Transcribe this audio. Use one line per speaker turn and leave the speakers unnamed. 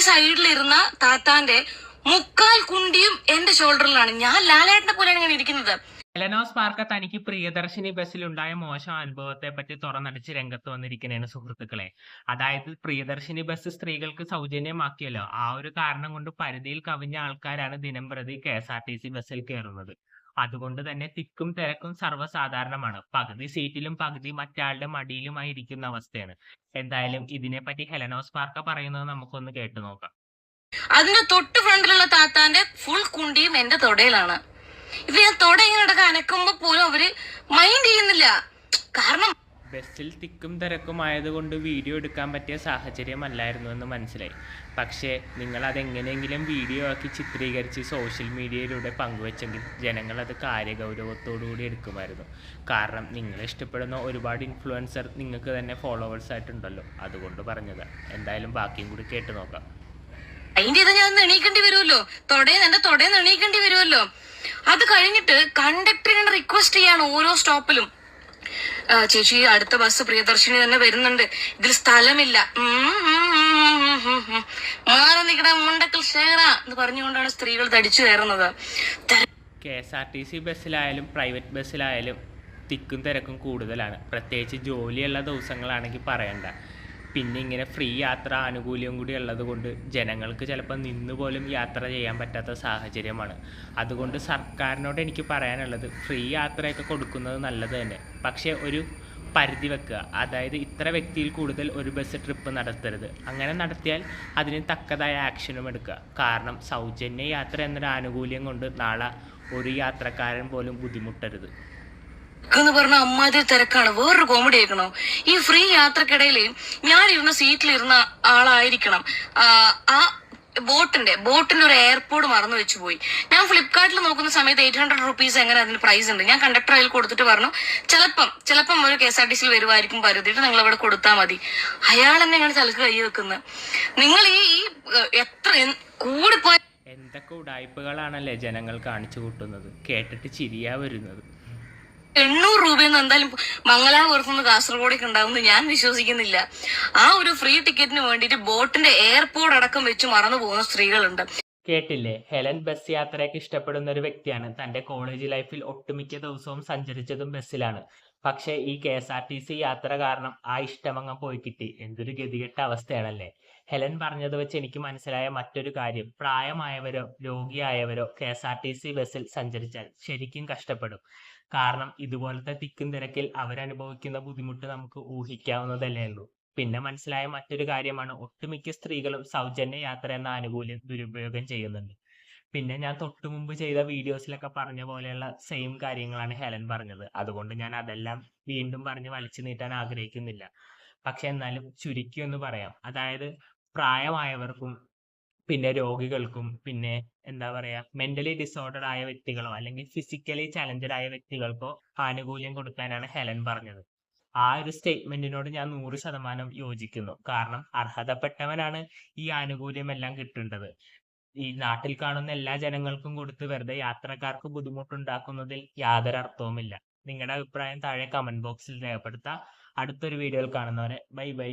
സൈഡിലിരുന്ന താത്താന്റെ മുക്കാൽ കുണ്ടിയും എന്റെ ഷോൾഡറിലാണ്. ഞാൻ ലാലേട്ടനെ പോലെയാണ് ഇങ്ങനെ ഇരിക്കുന്നത്.
എലനോസ് പാർക്ക തനിക്ക് പ്രിയദർശിനി ബസ്സിലുണ്ടായ മോശം അനുഭവത്തെ പറ്റി തുറന്നടിച്ച് രംഗത്ത് വന്നിരിക്കുന്നതാണ് സുഹൃത്തുക്കളെ. അതായത് പ്രിയദർശിനി ബസ് സ്ത്രീകൾക്ക് സൗജന്യമാക്കിയല്ലോ, ആ ഒരു കാരണം കൊണ്ട് പരിധിയിൽ കവിഞ്ഞ ആൾക്കാരാണ് ദിനംപ്രതി KSRTC ബസ്സിൽ കയറുന്നത്. അതുകൊണ്ട് തന്നെ തിക്കും തിരക്കും സർവ്വസാധാരണമാണ്. പകുതി സീറ്റിലും പകുതി മറ്റാളുടെ മടിയിലുമായി ഇരിക്കുന്ന അവസ്ഥയാണ്. എന്തായാലും ഇതിനെപ്പറ്റി ഹെലനോസ് പാർക്ക പറയുന്നത് നമുക്കൊന്ന് കേട്ടു നോക്കാം.
അതിന്റെ തൊട്ട് ഫ്രണ്ടിലുള്ള താത്താന്റെ ഫുൾ കുണ്ടിയും എന്റെ തൊടയിലാണ്. ഇത് ഞാൻ തൊട ഇങ്ങനെ അനക്കുമ്പോ പോലും അവര് മൈൻഡ് ചെയ്യുന്നില്ല. കാരണം
ബസ്സിൽ തിക്കും തിരക്കും ആയതുകൊണ്ട് വീഡിയോ എടുക്കാൻ പറ്റിയ സാഹചര്യമല്ലായിരുന്നു എന്ന് മനസ്സിലായി. പക്ഷേ നിങ്ങൾ അതെങ്ങനെയെങ്കിലും വീഡിയോ ആക്കി ചിത്രീകരിച്ച് സോഷ്യൽ മീഡിയയിലൂടെ പങ്കുവെച്ചെങ്കിൽ ജനങ്ങൾ അത് കാര്യഗൗരവത്തോടുകൂടി എടുക്കുമായിരുന്നു. കാരണം നിങ്ങൾ ഇഷ്ടപ്പെടുന്ന ഒരുപാട് ഇൻഫ്ലുവൻസർ നിങ്ങൾക്ക് തന്നെ ഫോളോവേഴ്സ് ആയിട്ടുണ്ടല്ലോ, അതുകൊണ്ട് പറഞ്ഞത്. എന്തായാലും ബാക്കിയും കൂടി കേട്ട് നോക്കാം.
അതിന്റെ ഇത് ഞാൻ എണീക്കേണ്ടി വരുമല്ലോ, എന്റെ തൊടേന്ന് എണീക്കേണ്ടി വരുമല്ലോ. അത് കഴിഞ്ഞിട്ട് കണ്ടക്ടറിനെ റിക്വസ്റ്റ് ചെയ്യാണ് ഓരോ സ്റ്റോപ്പിലും, ചേച്ചി അടുത്ത ബസ് പ്രിയദർശിനി തന്നെ വരുന്നുണ്ട്, ഇതിൽ സ്ഥലമില്ല, മാറി നിൽക്കണ മുണ്ടക്കൽ ഷേറ എന്ന് പറഞ്ഞുകൊണ്ടാണ് സ്ത്രീകൾ തടിച്ചു കയറുന്നത്.
KSRTC ബസ്സിലായാലും പ്രൈവറ്റ് ബസ്സിലായാലും തിക്കും തിരക്കും കൂടുതലാണ്. പ്രത്യേകിച്ച് ജോലിയുള്ള ദിവസങ്ങളാണെങ്കിൽ പറയണ്ട. പിന്നെ ഇങ്ങനെ ഫ്രീ യാത്ര ആനുകൂല്യം കൂടി ഉള്ളത് കൊണ്ട് ജനങ്ങൾക്ക് ചിലപ്പോൾ നിന്നുപോലും യാത്ര ചെയ്യാൻ പറ്റാത്ത സാഹചര്യമാണ്. അതുകൊണ്ട് സർക്കാരിനോട് എനിക്ക് പറയാനുള്ളത്, ഫ്രീ യാത്രയൊക്കെ കൊടുക്കുന്നത് നല്ലത് തന്നെ, പക്ഷേ ഒരു പരിധി വെക്കുക. അതായത് ഇത്ര വ്യക്തിയിൽ കൂടുതൽ ഒരു ബസ് ട്രിപ്പ് നടത്തരുത്. അങ്ങനെ നടത്തിയാൽ അതിന് തക്കതായ ആക്ഷനും എടുക്കുക. കാരണം സൗജന്യ യാത്ര എന്നൊരു ആനുകൂല്യം കൊണ്ട് നാളെ ഒരു യാത്രക്കാരൻ പോലും ബുദ്ധിമുട്ടരുത്
എന്ന് പറഞ്ഞ അമ്മാതിരി തിരക്കാണ്. വേറൊരു കോമഡി ആക്കണോ, ഈ ഫ്രീ യാത്രക്കിടയിൽ ഞാൻ ഇരുന്ന സീറ്റിലിരുന്ന ആളായിരിക്കണം ആ ബോട്ടിന്റെ ഒരു എയർപോർട്ട് മറന്നു വെച്ചു പോയി. ഞാൻ ഫ്ലിപ്കാർട്ടിൽ നോക്കുന്ന സമയത്ത് 800 റുപ്പീസ് എങ്ങനെ അതിന് പ്രൈസ് ഉണ്ട്. ഞാൻ കണ്ടക്ടർ അതിൽ കൊടുത്തിട്ട് പറഞ്ഞു, ചിലപ്പം ഒരു KSRTC വരുമായിരിക്കും, പരുതിയിട്ട് നിങ്ങൾ അവിടെ കൊടുത്താൽ മതി. അയാൾ എന്നെ ഇങ്ങനെ തലക്ക് കൈ വെക്കുന്നത്. നിങ്ങൾ ഈ എത്ര കൂടിപ്പോയ
എന്തൊക്കെ ഉടായ്പകളാണല്ലേ ജനങ്ങൾ കാണിച്ചു കൂട്ടുന്നത്. കേട്ടിട്ട് ചിരിയാ വരുന്നത്.
800 രൂപയൊന്നും എന്തായാലും മംഗലാപുരത്തുനിന്ന് കാസർഗോഡേക്ക് ഉണ്ടാവുമെന്ന് ഞാൻ വിശ്വസിക്കുന്നില്ല. ആ ഒരു ഫ്രീ ടിക്കറ്റിന് വേണ്ടിയിട്ട് ബോട്ടിന്റെ എയർപോർട്ട് അടക്കം വെച്ച് മറന്നു പോകുന്ന സ്ത്രീകളുണ്ട്.
കേട്ടില്ലേ, ഹെലൻ ബസ് യാത്രയൊക്കെ ഇഷ്ടപ്പെടുന്ന ഒരു വ്യക്തിയാണ്. തന്റെ കോളേജ് ലൈഫിൽ ഒട്ടുമിക്ക ദിവസവും സഞ്ചരിച്ചതും ബസ്സിലാണ്. പക്ഷേ ഈ KSRTC യാത്ര കാരണം ആ ഇഷ്ടമങ്ങ പോയി കിട്ടി. എന്തൊരു ഗതികെട്ട അവസ്ഥയാണല്ലേ. ഹെലൻ പറഞ്ഞത് വെച്ച് എനിക്ക് മനസ്സിലായ മറ്റൊരു കാര്യം, പ്രായമായവരോ രോഗിയായവരോ KSRTC ബസ്സിൽ സഞ്ചരിച്ചാൽ ശരിക്കും കഷ്ടപ്പെടും. കാരണം ഇതുപോലത്തെ തിക്കും തിരക്കിൽ അവരനുഭവിക്കുന്ന ബുദ്ധിമുട്ട് നമുക്ക് ഊഹിക്കാവുന്നതല്ലേ ഉള്ളൂ. പിന്നെ മനസ്സിലായ മറ്റൊരു കാര്യമാണ്, ഒട്ടുമിക്ക സ്ത്രീകളും സൗജന്യ യാത്ര എന്ന ആനുകൂല്യം ദുരുപയോഗം ചെയ്യുന്നുണ്ട്. പിന്നെ ഞാൻ തൊട്ടു മുമ്പ് ചെയ്ത വീഡിയോസിലൊക്കെ പറഞ്ഞ പോലെയുള്ള സെയിം കാര്യങ്ങളാണ് ഹെലൻ പറഞ്ഞത്. അതുകൊണ്ട് ഞാൻ അതെല്ലാം വീണ്ടും പറഞ്ഞ് വലിച്ചു നീട്ടാൻ ആഗ്രഹിക്കുന്നില്ല. പക്ഷെ എന്നാലും ചുരുക്കി ഒന്ന് പറയാം. അതായത് പ്രായമായവർക്കും പിന്നെ രോഗികൾക്കും പിന്നെ എന്താ പറയാ മെന്റലി ഡിസോർഡർ ആയ വ്യക്തികളോ അല്ലെങ്കിൽ ഫിസിക്കലി ചലഞ്ചഡ് ആയ വ്യക്തികൾക്കോ ആനുകൂല്യം കൊടുക്കാനാണ് ഹെലൻ പറഞ്ഞത്. ആ ഒരു സ്റ്റേറ്റ്മെന്റിനോട് ഞാൻ 100% യോജിക്കുന്നു. കാരണം അർഹതപ്പെട്ടവനാണ് ഈ ആനുകൂല്യം എല്ലാം കിട്ടേണ്ടത്. ഈ നാട്ടിൽ കാണുന്ന എല്ലാ ജനങ്ങൾക്കും കൊടുത്ത് വെറുതെ യാത്രക്കാർക്ക് ബുദ്ധിമുട്ടുണ്ടാക്കുന്നതിൽ യാതൊരു അർത്ഥവുമില്ല. നിങ്ങളുടെ അഭിപ്രായം താഴെ കമന്റ് ബോക്സിൽ രേഖപ്പെടുത്താം. അടുത്തൊരു വീഡിയോയിൽ കാണുന്നവരെ ബൈ ബൈ.